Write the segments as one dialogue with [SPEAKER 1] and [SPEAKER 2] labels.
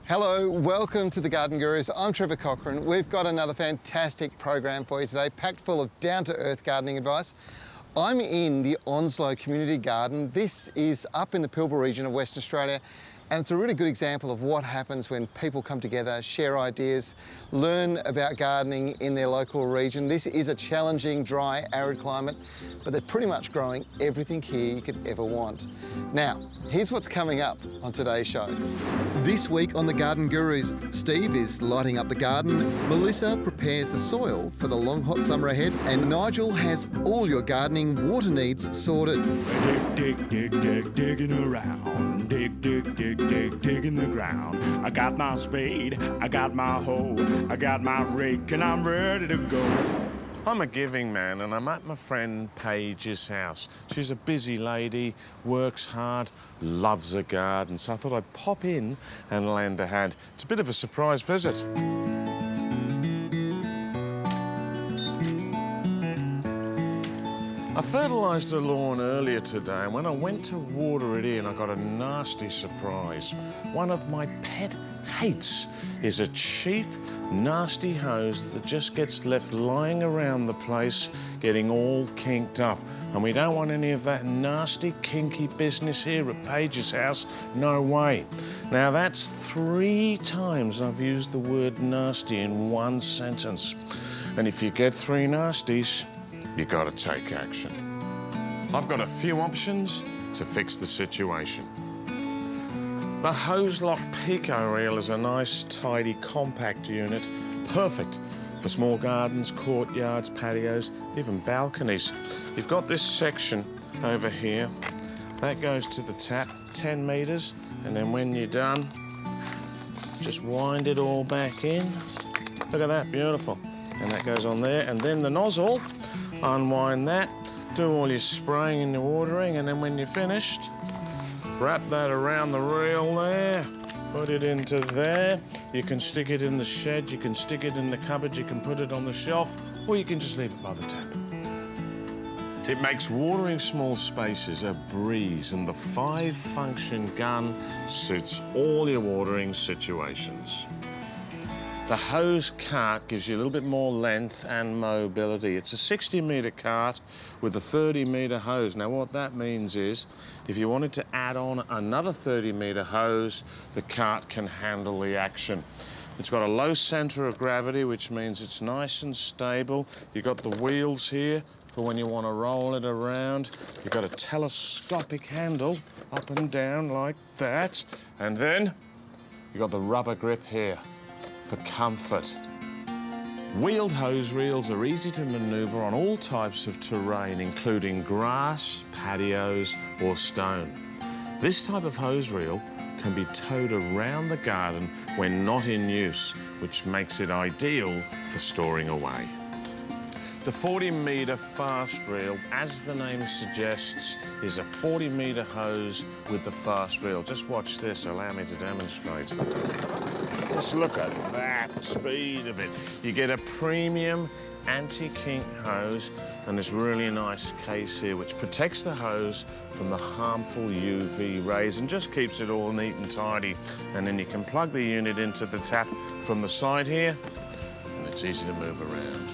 [SPEAKER 1] Hello, welcome to the Garden Gurus. I'm Trevor Cochran. We've got another fantastic program for you today, packed full of down-to-earth gardening advice. I'm in the Onslow Community Garden. This is up in the Pilbara region of Western Australia, and it's a really good example of what happens when people come together, share ideas, learn about gardening in their local region. This is a challenging, dry, arid climate, but they're pretty much growing everything here you could ever want. Now, here's what's coming up on today's show. This week on the Garden Gurus, Steve is lighting up the garden, Melissa prepares the soil for the long hot summer ahead, and Nigel has all your gardening water needs sorted.
[SPEAKER 2] Digging around. Dig in the ground. I got my spade, I got my hoe, I got my rake, and I'm ready to go.
[SPEAKER 3] I'm a giving man, and I'm at my friend Paige's house. She's a busy lady, works hard, loves a garden, so I thought I'd pop in and lend a hand. It's a bit of a surprise visit. I fertilised the lawn earlier today, and when I went to water it in, I got a nasty surprise. One of my pet hates is a cheap, nasty hose that just gets left lying around the place, getting all kinked up. And we don't want any of that nasty, kinky business here at Paige's house. No way. Now, that's 3 times I've used the word nasty in one sentence. And if you get 3 nasties, you got to take action. I've got a few options to fix the situation. The Hose Lock Pico Reel is a nice, tidy, compact unit, perfect for small gardens, courtyards, patios, even balconies. You've got this section over here. That goes to the tap, 10 metres, and then when you're done, just wind it all back in. Look at that, beautiful. And that goes on there, and then the nozzle, unwind that, do all your spraying and your watering, and then when you're finished, wrap that around the reel there, put it into there. You can stick it in the shed, you can stick it in the cupboard, you can put it on the shelf, or you can just leave it by the tap. It makes watering small spaces a breeze, and the 5-function gun suits all your watering situations. The hose cart gives you a little bit more length and mobility. It's a 60-metre cart with a 30-metre hose. Now, what that means is, if you wanted to add on another 30-metre hose, the cart can handle the action. It's got a low centre of gravity, which means it's nice and stable. You've got the wheels here for when you want to roll it around. You've got a telescopic handle up and down like that. And then you've got the rubber grip here for comfort. Wheeled hose reels are easy to manoeuvre on all types of terrain, including grass, patios, or stone. This type of hose reel can be towed around the garden when not in use, which makes it ideal for storing away. The 40-metre fast reel, as the name suggests, is a 40-metre hose with the fast reel. Just watch this, allow me to demonstrate. Just look at that, the speed of it. You get a premium anti-kink hose and this really nice case here which protects the hose from the harmful UV rays and just keeps it all neat and tidy. And then you can plug the unit into the tap from the side here, and it's easy to move around.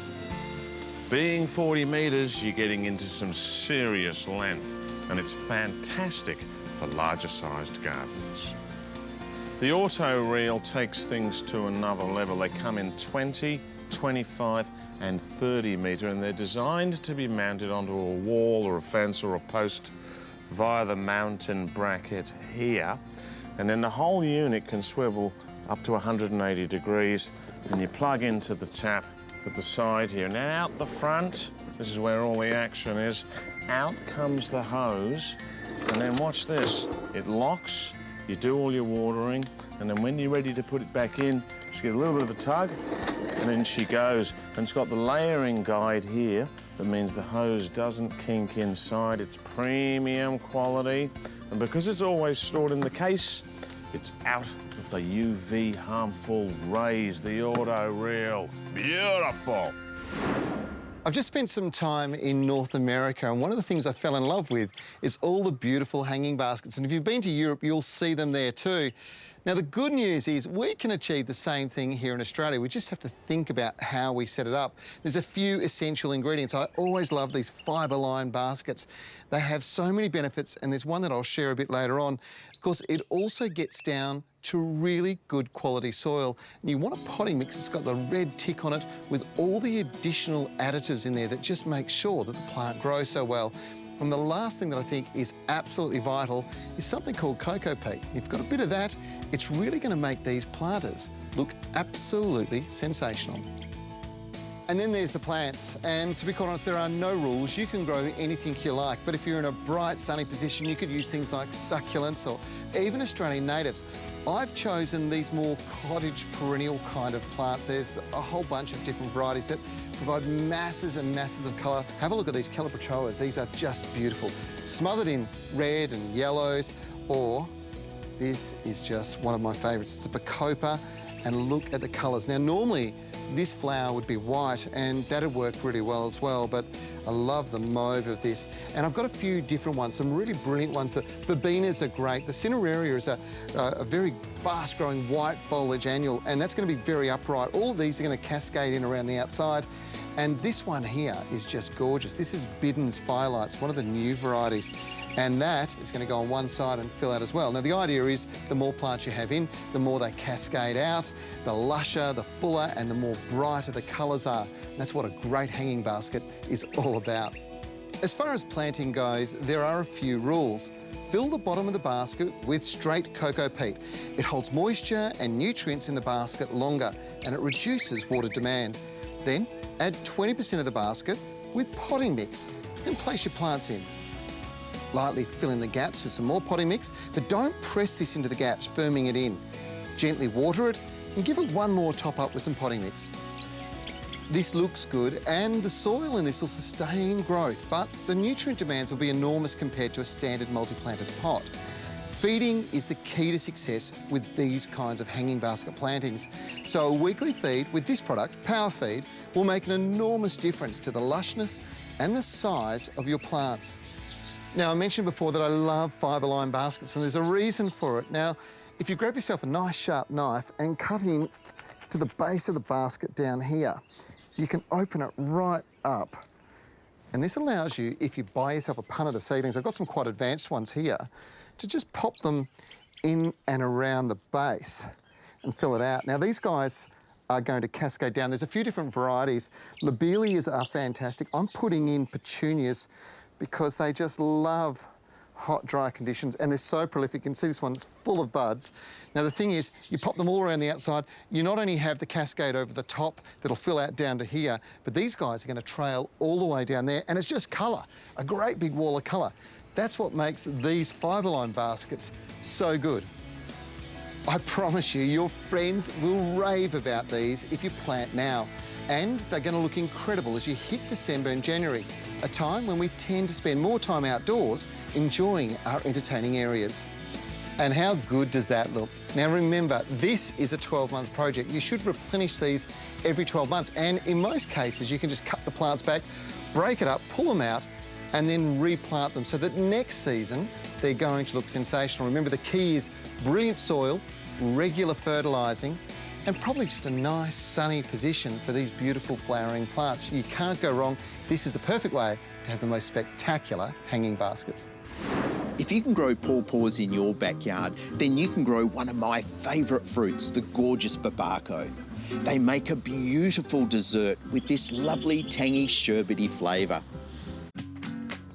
[SPEAKER 3] Being 40 metres, you're getting into some serious length, and it's fantastic for larger-sized gardens. The auto reel takes things to another level. They come in 20, 25 and 30 metre, and they're designed to be mounted onto a wall or a fence or a post via the mountain bracket here. And then the whole unit can swivel up to 180 degrees, and you plug into the tap at the side here. Now out the front, this is where all the action is, out comes the hose, and then watch this. It locks, you do all your watering, and then when you're ready to put it back in, just get a little bit of a tug, and then she goes. And it's got the layering guide here, that means the hose doesn't kink inside. It's premium quality, and because it's always stored in the case, it's out of the UV harmful rays, the auto reel. Beautiful.
[SPEAKER 1] I've just spent some time in North America, and one of the things I fell in love with is all the beautiful hanging baskets. And if you've been to Europe, you'll see them there too. Now, the good news is we can achieve the same thing here in Australia. We just have to think about how we set it up. There's a few essential ingredients. I always love these fibre-lined baskets. They have so many benefits, and there's one that I'll share a bit later on. Of course, it also gets down to really good quality soil. And you want a potting mix that's got the red tick on it with all the additional additives in there that just make sure that the plant grows so well. And the last thing that I think is absolutely vital is something called Cocope. If you've got a bit of that, it's really going to make these planters look absolutely sensational. And then there's the plants, and to be quite honest, there are no rules. You can grow anything you like, but if you're in a bright, sunny position, you could use things like succulents or even Australian natives. I've chosen these more cottage perennial kind of plants. There's a whole bunch of different varieties that provide masses and masses of colour. Have a look at these calibrachoas. These are just beautiful. Smothered in red and yellows, or this is just one of my favourites. It's a Bacopa, and look at the colours. Now, normally, this flower would be white, and that'd work really well as well, but I love the mauve of this. And I've got a few different ones, some really brilliant ones. The verbenas are great. The cineraria is a very fast-growing white foliage annual, and that's going to be very upright. All of these are going to cascade in around the outside. And this one here is just gorgeous. This is Biddon's Firelight. It's one of the new varieties. And that is going to go on one side and fill out as well. Now, the idea is the more plants you have in, the more they cascade out, the lusher, the fuller, and the more brighter the colours are. And that's what a great hanging basket is all about. As far as planting goes, there are a few rules. Fill the bottom of the basket with straight cocoa peat. It holds moisture and nutrients in the basket longer, and it reduces water demand. Then, add 20% of the basket with potting mix and place your plants in. Lightly fill in the gaps with some more potting mix, but don't press this into the gaps, firming it in. Gently water it and give it one more top up with some potting mix. This looks good, and the soil in this will sustain growth, but the nutrient demands will be enormous compared to a standard multi-planted pot. Feeding is the key to success with these kinds of hanging basket plantings. So a weekly feed with this product, Power Feed, will make an enormous difference to the lushness and the size of your plants. Now, I mentioned before that I love fibre-lined baskets, and there's a reason for it. Now, if you grab yourself a nice sharp knife and cut in to the base of the basket down here, you can open it right up. And this allows you, if you buy yourself a punnet of seedlings, I've got some quite advanced ones here, to just pop them in and around the base and fill it out. Now, these guys are going to cascade down. There's a few different varieties. Lobelias are fantastic. I'm putting in petunias because they just love hot, dry conditions, and they're so prolific. You can see this one's full of buds. Now, the thing is, you pop them all around the outside. You not only have the cascade over the top that'll fill out down to here, but these guys are going to trail all the way down there, and it's just colour, a great big wall of colour. That's what makes these fibre-lined baskets so good. I promise you, your friends will rave about these if you plant now, and they're going to look incredible as you hit December and January, a time when we tend to spend more time outdoors enjoying our entertaining areas. And how good does that look? Now remember, this is a 12-month project. You should replenish these every 12 months, and in most cases you can just cut the plants back, break it up, pull them out, and then replant them so that next season they're going to look sensational. Remember, the key is brilliant soil, regular fertilising, and probably just a nice sunny position for these beautiful flowering plants. You can't go wrong. This is the perfect way to have the most spectacular hanging baskets.
[SPEAKER 4] If you can grow pawpaws in your backyard, then you can grow one of my favourite fruits, the gorgeous Osbycote. They make a beautiful dessert with this lovely tangy sherbety flavour.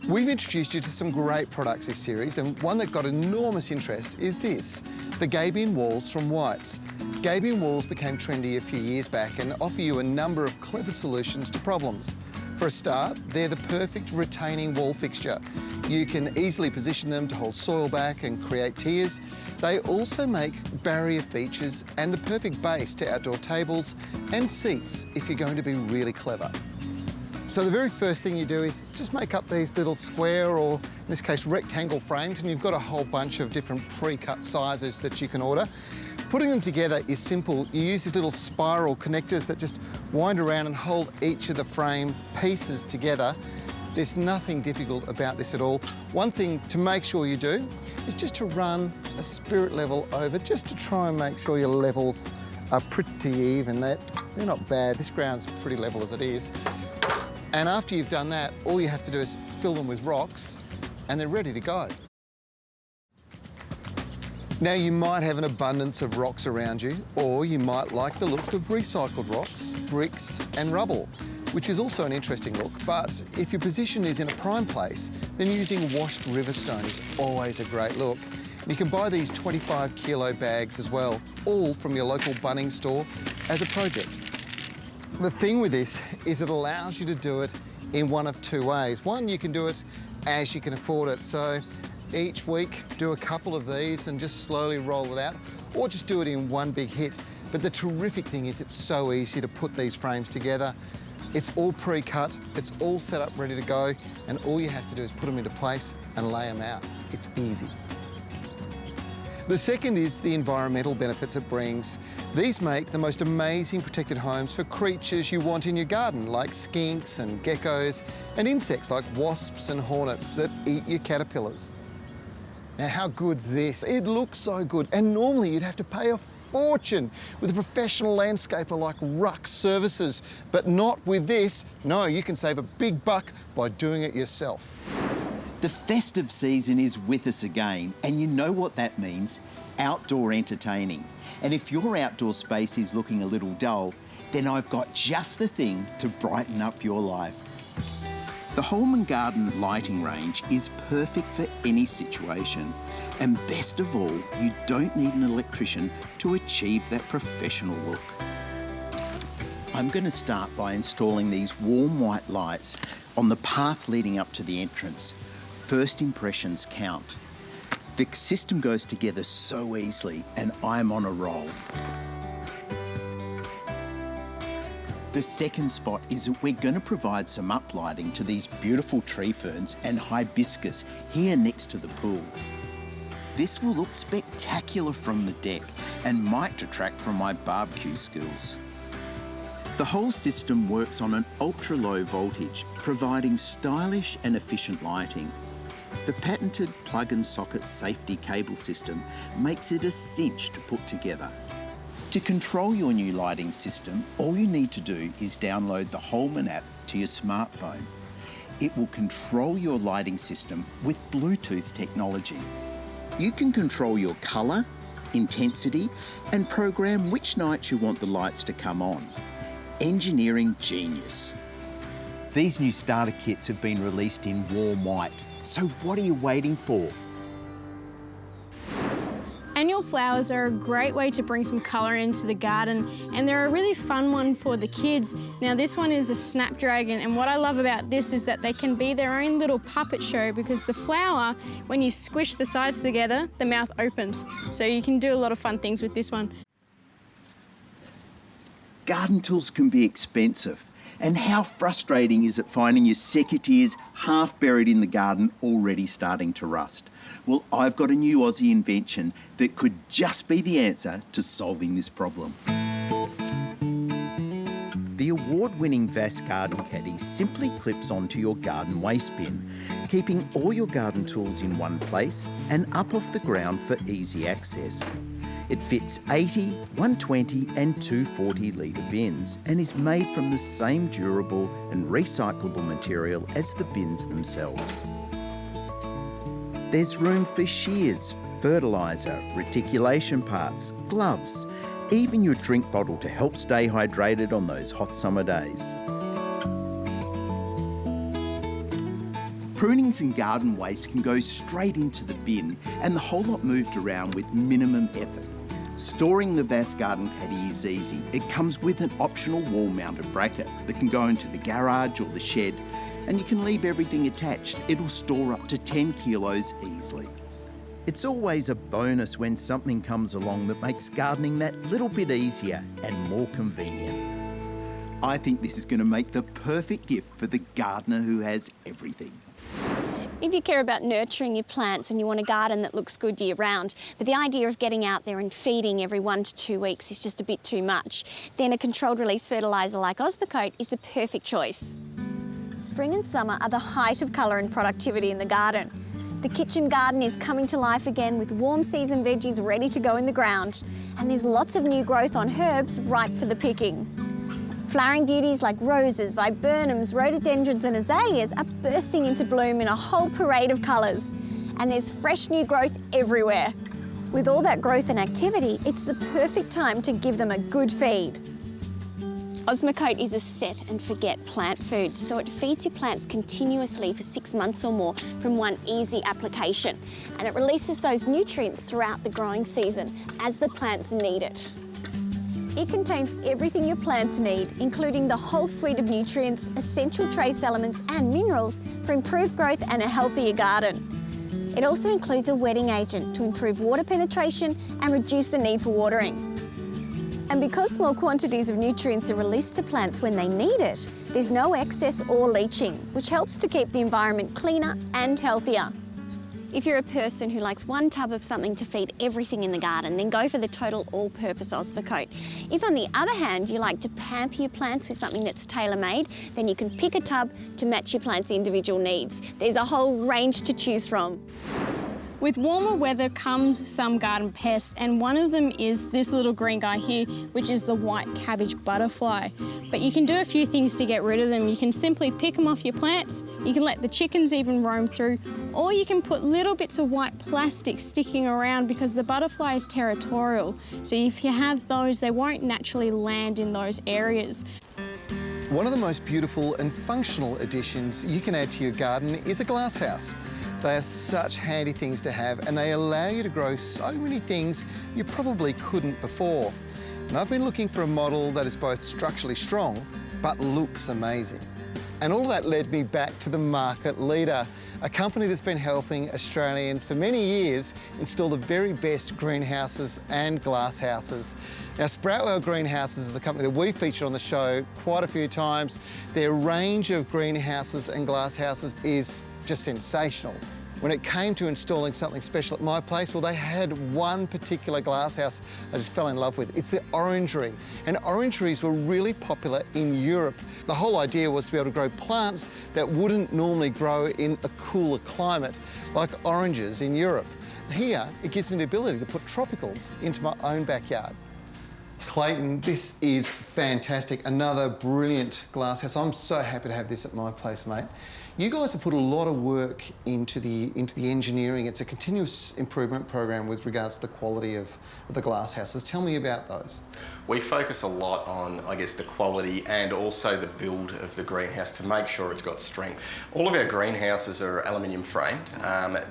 [SPEAKER 1] We've introduced you to some great products this series, and one that got enormous interest is this, the Gabian Walls from Whites. Gabian Walls became trendy a few years back and offer you a number of clever solutions to problems. For a start, they're the perfect retaining wall fixture. You can easily position them to hold soil back and create tiers. They also make barrier features and the perfect base to outdoor tables and seats if you're going to be really clever. So the very first thing you do is just make up these little square, or in this case rectangle frames, and you've got a whole bunch of different pre-cut sizes that you can order. Putting them together is simple. You use these little spiral connectors that just wind around and hold each of the frame pieces together. There's nothing difficult about this at all. One thing to make sure you do is just to run a spirit level over, just to try and make sure your levels are pretty even. They're not bad. This ground's pretty level as it is. And after you've done that, all you have to do is fill them with rocks and they're ready to go. Now, you might have an abundance of rocks around you, or you might like the look of recycled rocks, bricks and rubble, which is also an interesting look. But if your position is in a prime place, then using washed river stone is always a great look. You can buy these 25 kilo bags as well, all from your local Bunnings store as a project. The thing with this is it allows you to do it in one of two ways. One, you can do it as you can afford it. So each week, do a couple of these and just slowly roll it out, or just do it in one big hit. But the terrific thing is it's so easy to put these frames together. It's all pre-cut, it's all set up, ready to go, and all you have to do is put them into place and lay them out. It's easy. The second is the environmental benefits it brings. These make the most amazing protected homes for creatures you want in your garden, like skinks and geckos, and insects like wasps and hornets that eat your caterpillars. Now, how good's this? It looks so good, and normally you'd have to pay a fortune with a professional landscaper like Ruck Services, but not with this. No, you can save a big buck by doing it yourself.
[SPEAKER 4] The festive season is with us again, and you know what that means: outdoor entertaining. And if your outdoor space is looking a little dull, then I've got just the thing to brighten up your life. The Holman Garden lighting range is perfect for any situation. And best of all, you don't need an electrician to achieve that professional look. I'm going to start by installing these warm white lights on the path leading up to the entrance. First impressions count. The system goes together so easily, and I'm on a roll. The second spot is that we're going to provide some uplighting to these beautiful tree ferns and hibiscus here next to the pool. This will look spectacular from the deck and might detract from my barbecue skills. The whole system works on an ultra-low voltage, providing stylish and efficient lighting. The patented plug-and-socket safety cable system makes it a cinch to put together. To control your new lighting system, all you need to do is download the Holman app to your smartphone. It will control your lighting system with Bluetooth technology. You can control your colour, intensity, and program which nights you want the lights to come on. Engineering genius. These new starter kits have been released in warm white, so what are you waiting for?
[SPEAKER 5] Annual flowers are a great way to bring some colour into the garden, and they're a really fun one for the kids. Now, this one is a snapdragon, and what I love about this is that they can be their own little puppet show, because the flower, when you squish the sides together, the mouth opens. So you can do a lot of fun things with this one.
[SPEAKER 4] Garden tools can be expensive, and how frustrating is it finding your secateurs half buried in the garden, already starting to rust? Well, I've got a new Aussie invention that could just be the answer to solving this problem. The award-winning Vass Garden Caddy simply clips onto your garden waste bin, keeping all your garden tools in one place and up off the ground for easy access. It fits 80, 120 and 240 litre bins and is made from the same durable and recyclable material as the bins themselves. There's room for shears, fertiliser, reticulation parts, gloves, even your drink bottle to help stay hydrated on those hot summer days. Prunings and garden waste can go straight into the bin and the whole lot moved around with minimum effort. Storing the Vass Garden Caddy is easy. It comes with an optional wall-mounted bracket that can go into the garage or the shed, and you can leave everything attached. It'll store up to 10 kilos easily. It's always a bonus when something comes along that makes gardening that little bit easier and more convenient. I think this is going to make the perfect gift for the gardener who has everything.
[SPEAKER 6] If you care about nurturing your plants and you want a garden that looks good year round, but the idea of getting out there and feeding every 1 to 2 weeks is just a bit too much, then a controlled release fertiliser like Osbycote is the perfect choice. Spring and summer are the height of colour and productivity in the garden. The kitchen garden is coming to life again with warm season veggies ready to go in the ground. And there's lots of new growth on herbs ripe for the picking. Flowering beauties like roses, viburnums, rhododendrons and azaleas are bursting into bloom in a whole parade of colours. And there's fresh new growth everywhere. With all that growth and activity, it's the perfect time to give them a good feed. Osbycote is a set and forget plant food, so it feeds your plants continuously for 6 months or more from one easy application. And it releases those nutrients throughout the growing season as the plants need it. It contains everything your plants need, including the whole suite of nutrients, essential trace elements and minerals for improved growth and a healthier garden. It also includes a wetting agent to improve water penetration and reduce the need for watering. And because small quantities of nutrients are released to plants when they need it, there's no excess or leaching, which helps to keep the environment cleaner and healthier. If you're a person who likes one tub of something to feed everything in the garden, then go for the total all-purpose Osbycote. If on the other hand you like to pamper your plants with something that's tailor-made, then you can pick a tub to match your plant's individual needs. There's a whole range to choose from.
[SPEAKER 5] With warmer weather comes some garden pests, and one of them is this little green guy here, which is the white cabbage butterfly. But you can do a few things to get rid of them. You can simply pick them off your plants, you can let the chickens even roam through, or you can put little bits of white plastic sticking around because the butterfly is territorial. So if you have those, they won't naturally land in those areas.
[SPEAKER 1] One of the most beautiful and functional additions you can add to your garden is a glass house. They are such handy things to have, and they allow you to grow so many things you probably couldn't before. And I've been looking for a model that is both structurally strong but looks amazing. And all that led me back to the market leader, a company that's been helping Australians for many years install the very best greenhouses and glass houses. Now, Sproutwell Greenhouses is a company that we featured on the show quite a few times. Their range of greenhouses and glass houses is just sensational. When it came to installing something special at my place, well, they had one particular glass house I just fell in love with. It's the orangery. And orangeries were really popular in Europe. The whole idea was to be able to grow plants that wouldn't normally grow in a cooler climate, like oranges in Europe. Here, it gives me the ability to put tropicals into my own backyard. Clayton, this is fantastic. Another brilliant glass house. I'm so happy to have this at my place, mate. You guys have put a lot of work into the engineering. It's a continuous improvement program with regards to the quality of the glass houses. Tell me about those.
[SPEAKER 7] We focus a lot on, I guess, the quality and also the build of the greenhouse to make sure it's got strength. All of our greenhouses are aluminium framed.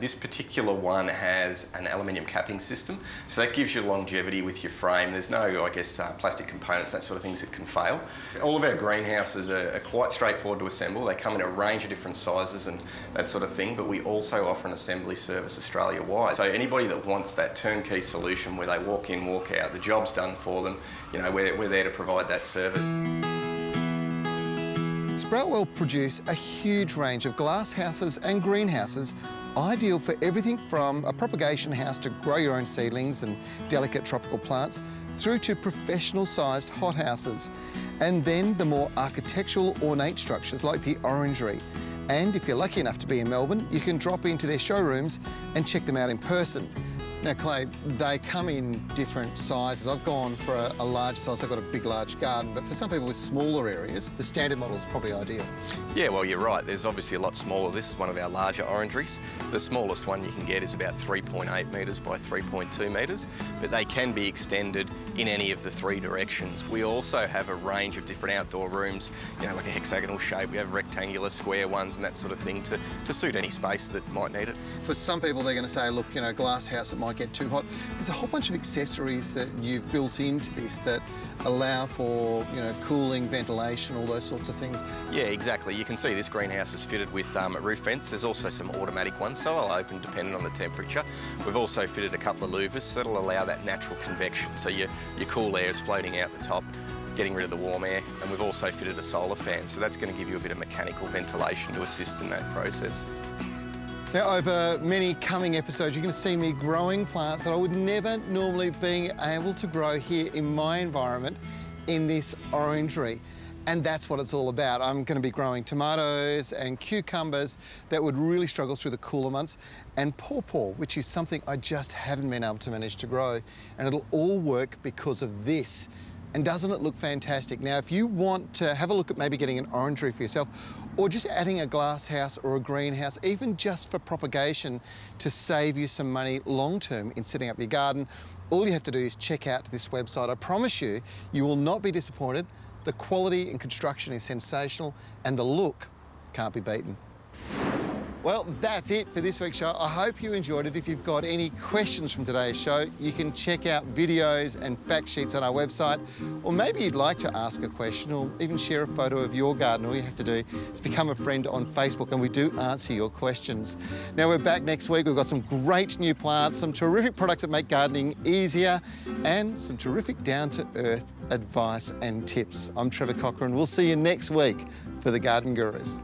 [SPEAKER 7] This particular one has an aluminium capping system, so that gives you longevity with your frame. There's no, I guess, plastic components, that sort of things that can fail. All of our greenhouses are quite straightforward to assemble. They come in a range of different sizes and that sort of thing, but we also offer an assembly service Australia-wide. So anybody that wants that turnkey solution where they walk in, walk out, the job's done for them, you know, we're there to provide that service.
[SPEAKER 1] Sproutwell produce a huge range of glass houses and greenhouses, ideal for everything from a propagation house to grow your own seedlings and delicate tropical plants, through to professional-sized hothouses, and then the more architectural, ornate structures like the orangery. And if you're lucky enough to be in Melbourne, you can drop into their showrooms and check them out in person. Now, Clay, they come in different sizes. I've gone for a large size. I've got a big, large garden, but for some people with smaller areas, the standard model is probably ideal.
[SPEAKER 7] Yeah, well, you're right. There's obviously a lot smaller. This is one of our larger orangeries. The smallest one you can get is about 3.8 metres by 3.2 metres, but they can be extended in any of the three directions. We also have a range of different outdoor rooms, you know, like a hexagonal shape. We have rectangular, square ones and that sort of thing to suit any space that might need it.
[SPEAKER 1] For some people, they're going to say, look, you know, glass house, it might get too hot. There's a whole bunch of accessories that you've built into this that allow for, you know, cooling, ventilation, all those sorts of things.
[SPEAKER 7] Yeah, exactly. You can see this greenhouse is fitted with a roof vents. There's also some automatic ones, so they'll open depending on the temperature. We've also fitted a couple of louvers that'll allow that natural convection, so your cool air is floating out the top, getting rid of the warm air. And we've also fitted a solar fan, so that's going to give you a bit of mechanical ventilation to assist in that process.
[SPEAKER 1] Now, over many coming episodes, you're going to see me growing plants that I would never normally be able to grow here in my environment in this orangery. And that's what it's all about. I'm going to be growing tomatoes and cucumbers that would really struggle through the cooler months, and pawpaw, which is something I just haven't been able to manage to grow. And it'll all work because of this. And doesn't it look fantastic? Now, if you want to have a look at maybe getting an orangery for yourself, or just adding a glass house or a greenhouse, even just for propagation to save you some money long-term in setting up your garden, all you have to do is check out this website. I promise you, you will not be disappointed. The quality and construction is sensational, and the look can't be beaten. Well, that's it for this week's show. I hope you enjoyed it. If you've got any questions from today's show, you can check out videos and fact sheets on our website, or maybe you'd like to ask a question or even share a photo of your garden. All you have to do is become a friend on Facebook, and we do answer your questions. Now, we're back next week. We've got some great new plants, some terrific products that make gardening easier, and some terrific down-to-earth advice and tips. I'm Trevor Cochran. We'll see you next week for the Garden Gurus.